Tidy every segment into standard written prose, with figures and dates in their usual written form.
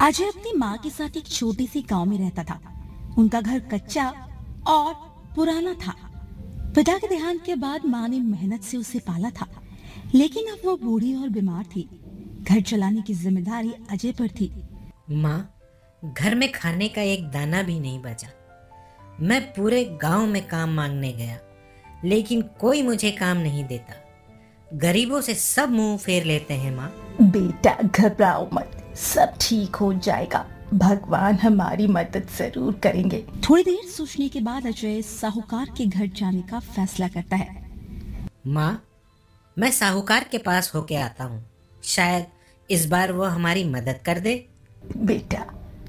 अजय अपनी माँ के साथ एक छोटे से गांव में रहता था। उनका घर कच्चा और पुराना था। पिता के देहांत के बाद माँ ने मेहनत से उसे पाला था, लेकिन अब वो बूढ़ी और बीमार थी। घर चलाने की जिम्मेदारी अजय पर थी। माँ, घर में खाने का एक दाना भी नहीं बचा। मैं पूरे गांव में काम मांगने गया, लेकिन कोई मुझे काम नहीं देता। गरीबों से सब मुंह फेर लेते हैं। माँ, बेटा घबराओ मत, सब ठीक हो जाएगा। भगवान हमारी मदद जरूर करेंगे। थोड़ी देर सोचने के बाद अजय साहूकार के घर जाने का फैसला करता है। माँ, मैं साहूकार के पास होके आता हूँ। शायद इस बार वो हमारी मदद कर दे। बेटा,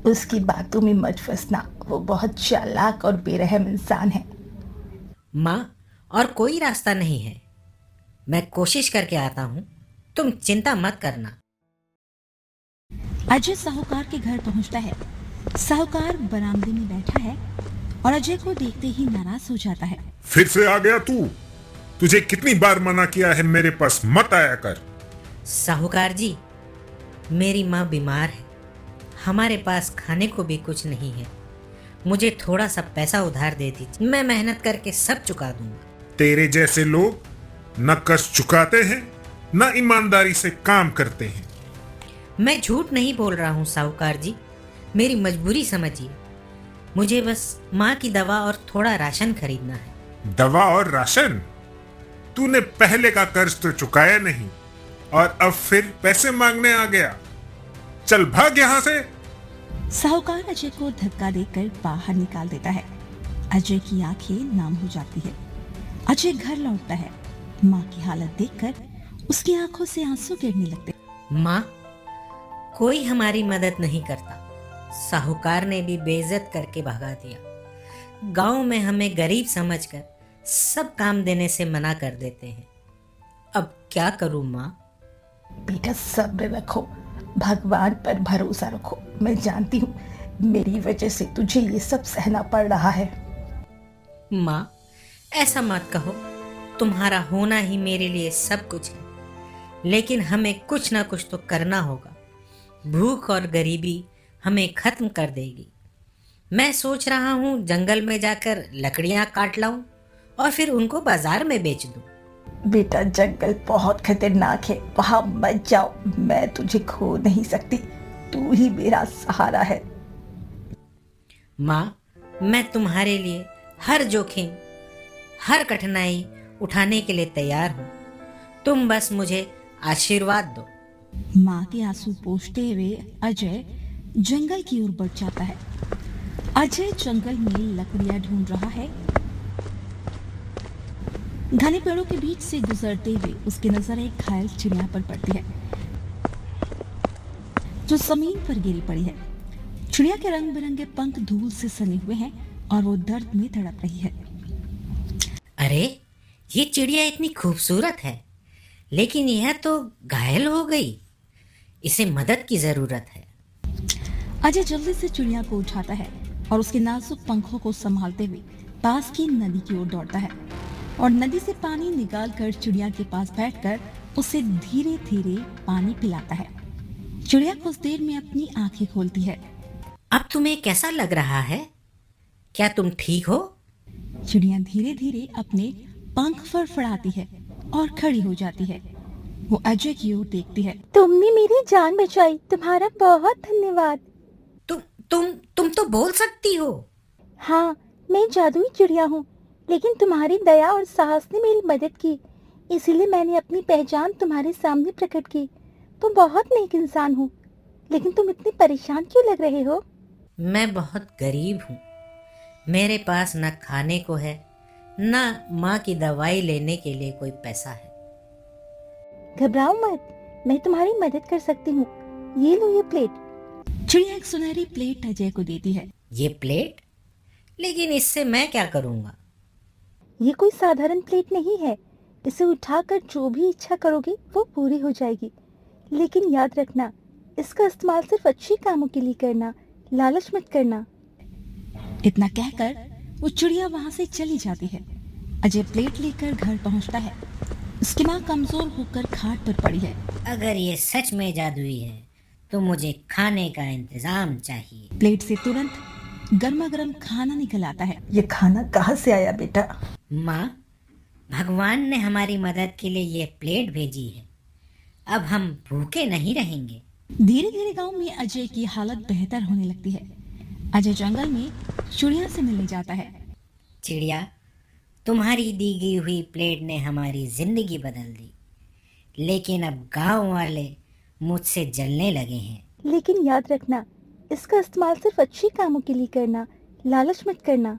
उसकी बातों में मत फंसना, वो बहुत चालाक और बेरहम इंसान है। माँ, और कोई रास्ता नहीं है। मैं कोशिश करके आता हूँ, तुम चिंता मत करना। अजय साहूकार के घर पहुंचता है। साहूकार बरामदे में बैठा है और अजय को देखते ही नाराज हो जाता है। फिर से आ गया तू? तुझे कितनी बार मना किया है मेरे पास मत आया कर। साहूकार जी, मेरी माँ बीमार है। हमारे पास खाने को भी कुछ नहीं है। मुझे थोड़ा सा पैसा उधार दे दीजिए, मैं मेहनत करके सब चुका दूंगा। तेरे जैसे लोग न कर्ज चुकाते हैं न ईमानदारी से काम करते हैं। मैं झूठ नहीं बोल रहा हूँ साहूकार जी, मेरी मजबूरी समझिए। मुझे बस माँ की दवा और थोड़ा राशन खरीदना है। दवा और राशन? तूने पहले का कर्ज तो चुकाया नहीं और अब फिर पैसे मांगने आ गया। चल भाग यहाँ से। साहूकार अजय को धक्का देकर बाहर निकाल देता है। अजय की आंखें नाम हो जाती है। अजय घर लौटता है। माँ की हालत देखकर उसकी आंखों से आंसू गिरने लगते। माँ, कोई हमारी मदद नहीं करता। साहूकार ने भी बेइज्जत करके भगा दिया। गांव में हमें गरीब समझकर सब काम देने से मना कर देते हैं। अब क्या करूं माँ? बेटा सब्र रखो, भगवान पर भरोसा रखो। मैं जानती हूँ मेरी वजह से तुझे ये सब सहना पड़ रहा है। माँ, ऐसा मत कहो। तुम्हारा होना ही मेरे लिए सब कुछ है, लेकिन हमें कुछ ना कुछ तो करना होगा। भूख और गरीबी हमें खत्म कर देगी। मैं सोच रहा हूँ जंगल में जाकर लकड़ियाँ काट लाऊं और फिर उनको बाजार में बेच दूं। बेटा जंगल बहुत खतरनाक है, वहां मत जाओ। मैं तुझे खो नहीं सकती, तू ही मेरा सहारा है। माँ, मैं तुम्हारे लिए हर जोखिम, हर कठिनाई उठाने के लिए तैयार हूँ। तुम बस मुझे आशीर्वाद दो। माँ के आंसू पोंछते हुए अजय जंगल की ओर बढ़ जाता है। अजय जंगल में लकड़ियां ढूंढ रहा है। घने पेड़ों के बीच से गुजरते हुए उसकी नजर एक घायल चिड़िया पर पड़ती है, जो जमीन पर गिरी पड़ी है। चिड़िया के रंग बिरंगे पंख धूल से सने हुए हैं और वो दर्द में तड़प रही है। अरे, ये चिड़िया इतनी खूबसूरत है, लेकिन यह तो घायल हो गई। इसे मदद की जरूरत है। अजय जल्दी से चिड़िया को उठाता है और उसके नाजुक पंखों को संभालते हुए पास की नदी की ओर दौड़ता है और नदी से पानी निकालकर चिड़िया के पास बैठकर उसे धीरे धीरे पानी पिलाता है। चिड़िया कुछ देर में अपनी आंखें खोलती है। अब तुम्हें कैसा लग रहा है? क्या तुम ठीक हो? चिड़िया धीरे धीरे अपने पंख फड़फड़ाती है और खड़ी हो जाती है। वो अजय की ओर देखती है। तुमने मेरी जान बचाई, तुम्हारा बहुत धन्यवाद। तुम तो बोल सकती हो। हाँ, मैं जादुई चिड़िया हूँ, लेकिन तुम्हारी दया और साहस ने मेरी मदद की, इसीलिए मैंने अपनी पहचान तुम्हारे सामने प्रकट की। तुम बहुत नेक इंसान हो, लेकिन तुम इतने परेशान क्यों लग रहे हो? मैं बहुत गरीब हूँ। मेरे पास न खाने को है, न माँ की दवाई लेने के लिए कोई पैसा है। घबराओ मत, मैं तुम्हारी मदद कर सकती हूँ। ये लो ये प्लेट। चिड़िया एक सुनहरी प्लेट अजय को देती है। ये प्लेट? लेकिन इससे मैं क्या करूँगा? ये कोई साधारण प्लेट नहीं है। इसे उठाकर जो भी इच्छा करोगे वो पूरी हो जाएगी। लेकिन याद रखना, इसका इस्तेमाल सिर्फ अच्छे कामों के लिए करना, लालच मत करना। इतना कहकर वो चिड़िया वहां से चली जाती है। अजय प्लेट लेकर घर पहुंचता है। उसकी माँ कमजोर होकर खाट पर पड़ी है। अगर ये सच में जादुई है तो मुझे खाने का इंतजाम चाहिए। प्लेट से तुरंत गर्मा गर्म खाना निकल आता है। ये खाना कहाँ से आया बेटा? माँ, भगवान ने हमारी मदद के लिए ये प्लेट भेजी है। अब हम भूखे नहीं रहेंगे। धीरे धीरे गांव में अजय की हालत बेहतर होने लगती है। अजय जंगल में चिड़िया से मिलने जाता है। चिड़िया, तुम्हारी दी गई हुई प्लेट ने हमारी जिंदगी बदल दी, लेकिन अब गांव वाले मुझसे जलने लगे हैं। लेकिन याद रखना, इसका इस्तेमाल सिर्फ अच्छे कामों के लिए करना, लालच मत करना।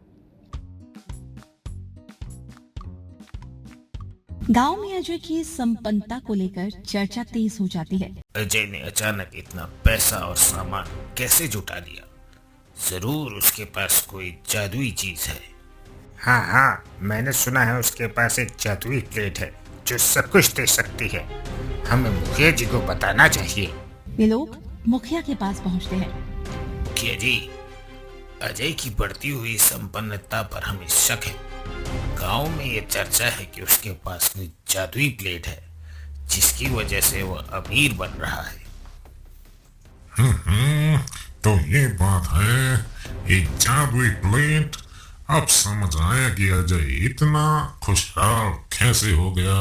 गांव में अजय की संपन्नता को लेकर चर्चा तेज हो जाती है। अजय ने अचानक इतना पैसा और सामान कैसे जुटा लिया? जरूर उसके पास कोई जादुई चीज है। हाँ हाँ, मैंने सुना है उसके पास एक जादुई प्लेट है जो सब कुछ दे सकती है। हमें मुखिया जी को बताना चाहिए। वे लोग मुखिया के पास पहुंचते हैं। मुखिया जी, अजय की बढ़ती हुई संपन्नता पर हमें शक है। गांव में ये चर्चा है कि उसके पास कोई जादुई प्लेट है जिसकी वजह से वो अमीर बन रहा है। तो ये बात है, एक जादुई प्लेट। अब समझ आया कि अजय इतना खुशहाल कैसे हो गया।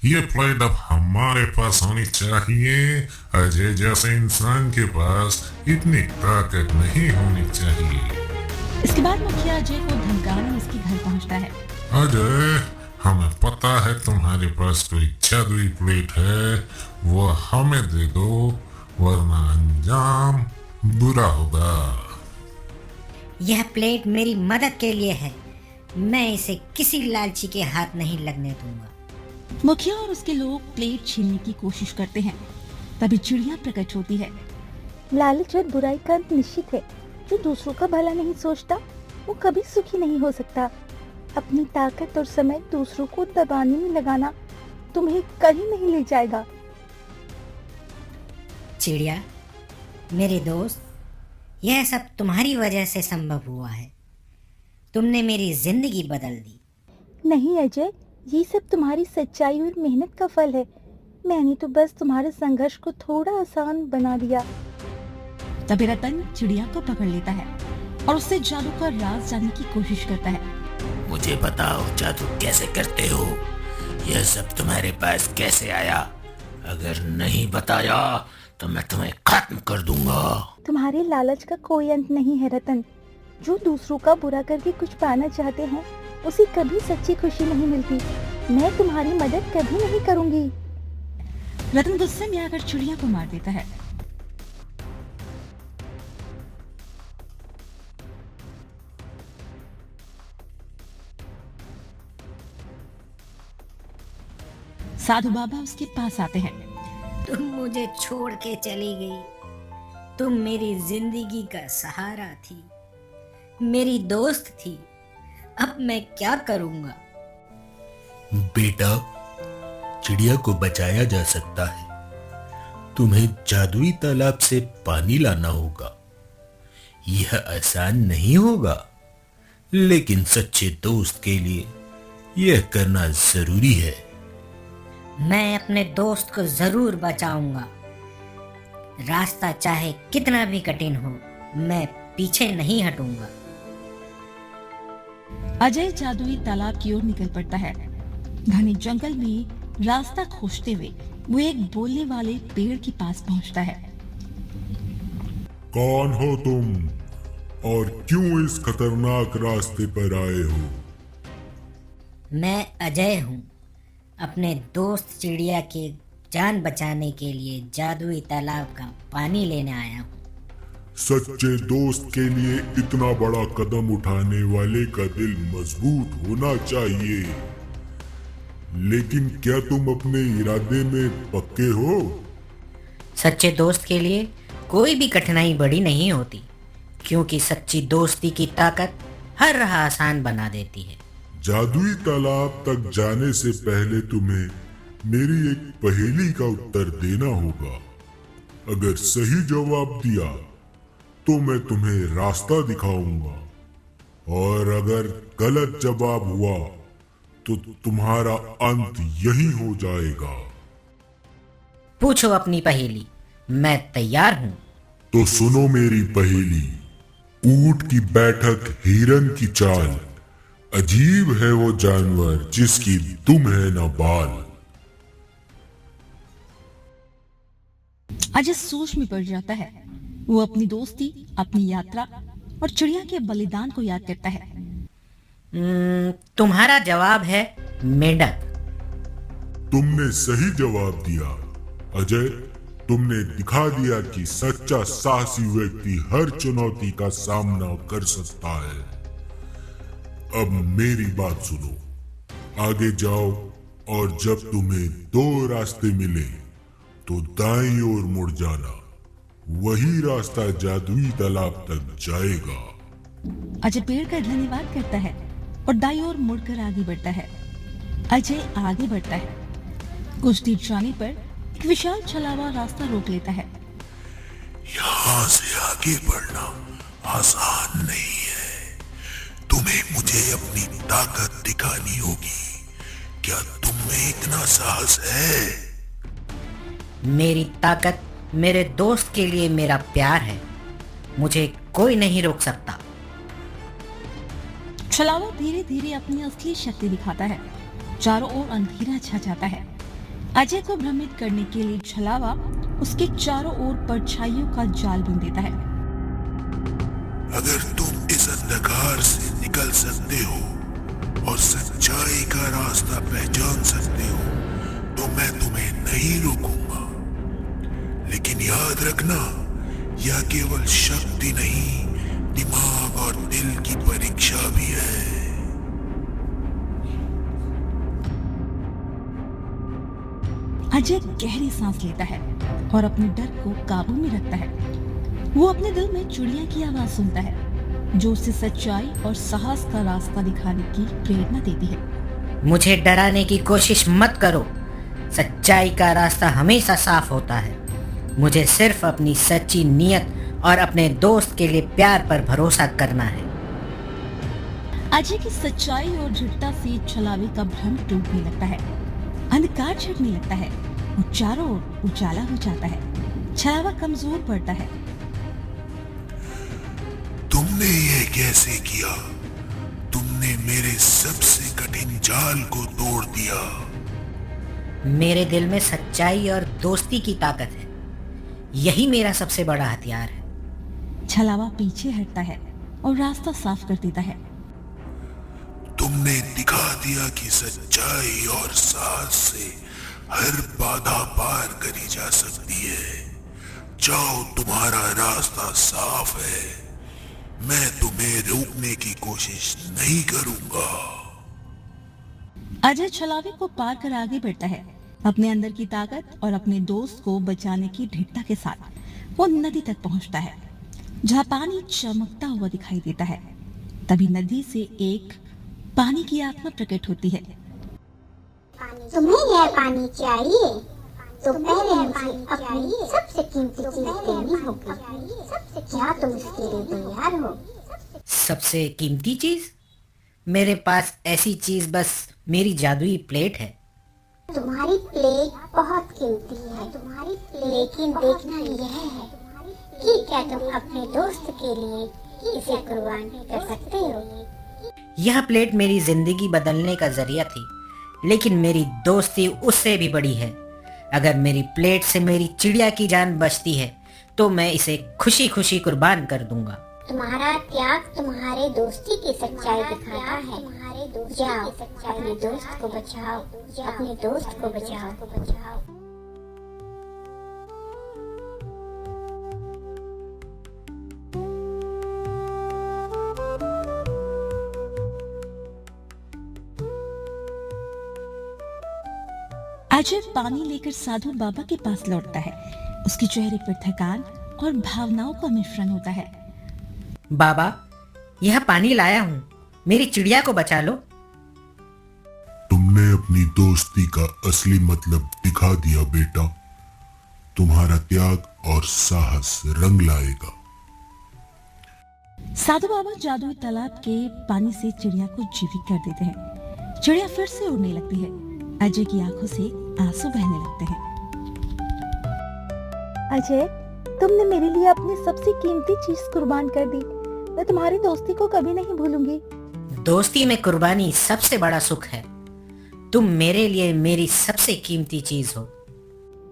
ये प्लेट अब हमारे पास होनी चाहिए। अजय जैसे इंसान के पास इतनी ताकत नहीं होनी चाहिए। इसके बाद मुखिया अजय को धमकाने उसके घर पहुंचता है। अजय, हमें पता है तुम्हारे पास कोई जादुई प्लेट है, वो हमें दे दो वरना अंजाम बुरा होगा। यह प्लेट मेरी मदद के लिए है। मैं इसे किसी लालची के हाथ नहीं लगने दूंगा। मुखिया और उसके लोग प्लेट छीनने की कोशिश करते हैं। तभी चिड़िया प्रकट होती है। लालच और बुराई का अंत निश्चित है। जो दूसरों का भला नहीं सोचता, वो कभी सुखी नहीं हो सकता। अपनी ताकत और समय दूसरों को दबाने में लगाना तुम्हें कहीं नहीं ले जाएगा। चिड़िया, मेरे दोस्त, यह सब तुम्हारी वजह से संभव हुआ है। तुमने मेरी जिंदगी बदल दी। नहीं अजय, ये सब तुम्हारी सच्चाई और मेहनत का फल है। मैंने तो बस तुम्हारे संघर्ष को थोड़ा आसान बना दिया। तभी रतन चिड़िया को पकड़ लेता है और उससे जादू का राज जानने की कोशिश करता है। मुझे बताओ, जादू कैसे करते हो? यह सब तुम्हारे पास कैसे आया? अगर नहीं बताया तो मैं तुम्हें खत्म कर दूंगा। तुम्हारे लालच का कोई अंत नहीं है रतन। जो दूसरों का बुरा करके कुछ पाना चाहते हैं, उसे कभी सच्ची खुशी नहीं मिलती। मैं तुम्हारी मदद कभी नहीं करूंगी। रतन गुस्से में आकर चिड़िया को मार देता है। साधु बाबा उसके पास आते हैं। तुम मुझे छोड़ के चली गई। तुम मेरी जिंदगी का सहारा थी, मेरी दोस्त थी। अब मैं क्या करूंगा? बेटा, चिड़िया को बचाया जा सकता है। तुम्हें जादुई तालाब से पानी लाना होगा। यह आसान नहीं होगा, लेकिन सच्चे दोस्त के लिए यह करना जरूरी है। मैं अपने दोस्त को जरूर बचाऊंगा। रास्ता चाहे कितना भी कठिन हो, मैं पीछे नहीं हटूंगा। अजय जादुई तालाब की ओर निकल पड़ता है। घने जंगल में रास्ता खोजते हुए वो एक बोलने वाले पेड़ के पास पहुंचता है। कौन हो तुम और क्यों इस खतरनाक रास्ते पर आए हो? मैं अजय हूँ। अपने दोस्त चिड़िया के जान बचाने के लिए जादुई तालाब का पानी लेने आया हूँ। सच्चे दोस्त के लिए इतना बड़ा कदम उठाने वाले का दिल मजबूत होना चाहिए। लेकिन क्या तुम अपने इरादे में पक्के हो? सच्चे दोस्त के लिए कोई भी कठिनाई बड़ी नहीं होती, क्योंकि सच्ची दोस्ती की ताकत हर राह आसान बना देती है। जादुई तालाब तक जाने से पहले तुम्हें मेरी एक पहेली का उत्तर देना होगा। अगर सही जवाब दिया तो मैं तुम्हें रास्ता दिखाऊंगा, और अगर गलत जवाब हुआ तो तुम्हारा अंत यही हो जाएगा। पूछो अपनी पहेली, मैं तैयार हूँ। तो सुनो मेरी पहेली। ऊंट की बैठक हिरन की चाल, अजीब है वो जानवर जिसकी दुम है न बाल। अजय सोच में पड़ जाता है। वो अपनी दोस्ती, अपनी यात्रा और चिड़िया के बलिदान को याद करता है। तुम्हारा जवाब है मेंढक। तुमने सही जवाब दिया अजय। तुमने दिखा दिया कि सच्चा साहसी व्यक्ति हर चुनौती का सामना कर सकता है। अब मेरी बात सुनो। आगे जाओ और जब तुम्हें दो रास्ते मिले तो दाईं ओर मुड़ जाना। वही रास्ता जादुई तालाब तक जाएगा। अजय पेड़ का धन्यवाद करता है और दाईं ओर मुड़कर आगे बढ़ता है। अजय आगे बढ़ता है। कुछ दूर जाने पर एक विशाल छलावा रास्ता रोक लेता है। यहाँ से आगे बढ़ना आसान नहीं है। तुम्हें मुझे अपनी ताकत दिखानी होगी। क्या तुम में इतना साहस है? मेरी ताकत मेरे दोस्त के लिए मेरा प्यार है। मुझे कोई नहीं रोक सकता। छलावा धीरे धीरे अपनी असली शक्ति दिखाता है। चारों ओर अंधेरा छा जाता है। अजय को भ्रमित करने के लिए छलावा उसके चारों ओर परछाइयों का जाल बुन देता है। अगर तुम इस अंधकार से निकल सकते हो और सच्चाई का रास्ता पहचान सकते हो तो मैं तुम्हें नहीं रोकूंगा। लेकिन याद रखना, यह केवल शक्ति नहीं, दिमाग और दिल की परीक्षा भी है। अजय गहरी सांस लेता है और अपने डर को काबू में रखता है। वो अपने दिल में चिड़िया की आवाज सुनता है जो उसे सच्चाई और साहस का रास्ता दिखाने की प्रेरणा देती है। मुझे डराने की कोशिश मत करो। सच्चाई का रास्ता हमेशा साफ होता है। मुझे सिर्फ अपनी सच्ची नीयत और अपने दोस्त के लिए प्यार पर भरोसा करना है। अजय की सच्चाई और दृढ़ता से छलावे का भ्रम टूटने लगता है। अंधकार छटने लगता है। वो चारों ओर उजाला हो जाता है। छलावा कमजोर पड़ता है। तुमने ये कैसे किया? तुमने मेरे सबसे कठिन जाल को तोड़ दिया। मेरे दिल में सच्चाई और दोस्ती की ताकत है। यही मेरा सबसे बड़ा हथियार है। छलावा पीछे हटता है और रास्ता साफ कर देता है। तुमने दिखा दिया कि सच्चाई और साहस से हर बाधा पार करी जा सकती है। जाओ, तुम्हारा रास्ता साफ है। मैं तुम्हें रोकने की कोशिश नहीं करूंगा। अजय छलावे को पार कर आगे बढ़ता है। अपने अंदर की ताकत और अपने दोस्त को बचाने की दृढ़ता के साथ वो नदी तक पहुंचता है जहां पानी चमकता हुआ दिखाई देता है। तभी नदी से एक पानी की आत्मा प्रकट होती है। तुम्हें यह पानी चाहिए तो पहले हमसे अपनी सबसे कीमती चीज देनी होगी। क्या तुम इसके लिए तैयार हो? सबसे कीमती चीज? मेरे पास ऐसी चीज बस मेरी जादुई प्लेट है। तुम्हारी प्लेट बहुत कीमती है, लेकिन देखना यह है कि क्या तुम अपने दोस्त के लिए इसे कुर्बान कर सकते हो। यह प्लेट मेरी जिंदगी बदलने का जरिया थी, लेकिन मेरी दोस्ती उससे भी बड़ी है। अगर मेरी प्लेट से मेरी चिड़िया की जान बचती है तो मैं इसे खुशी खुशी कुर्बान कर दूंगा। तुम्हारा त्याग तुम्हारे दोस्ती की सच्चाई दिखाता है। जाओ, अपने दोस्त को बचाओ, अपने दोस्त को बचाओ। अजय पानी लेकर साधु बाबा के पास लौटता है। उसके चेहरे पर थकान और भावनाओं का मिश्रण होता है। बाबा, यह पानी लाया हूँ, मेरी चिड़िया को बचा लो। तुमने अपनी दोस्ती का असली मतलब दिखा दिया बेटा। तुम्हारा त्याग और साहस रंग लाएगा। साधु बाबा जादुई तालाब के पानी से चिड़िया को जीवित कर देते हैं। चिड़िया फिर से उड़ने लगती है। अजय की आंखों से आंसू बहने लगते हैं। अजय, तुमने मेरे लिए अपनी सबसे कीमती चीज कुर्बान कर दी। मैं तुम्हारी दोस्ती को कभी नहीं भूलूंगी। दोस्ती में कुर्बानी सबसे बड़ा सुख है। तुम मेरे लिए मेरी सबसे कीमती चीज हो।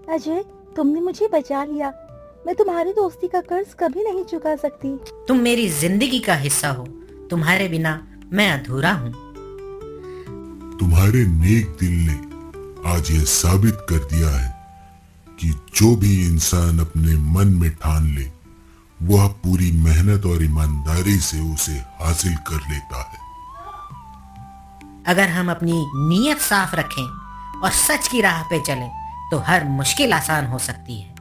अजय, तुमने मुझे बचा लिया। मैं तुम्हारी दोस्ती का कर्ज कभी नहीं चुका सकती। तुम मेरी जिंदगी का हिस्सा हो। तुम्हारे बिना मैं अधूरा हूँ। तुम्हारे नेक दिल ने आज यह साबित कर दिया है कि जो भी इंसान अपने मन में ठान ले, वह पूरी मेहनत और ईमानदारी से उसे हासिल कर लेता है। अगर हम अपनी नीयत साफ रखें और सच की राह पे चलें, तो हर मुश्किल आसान हो सकती है।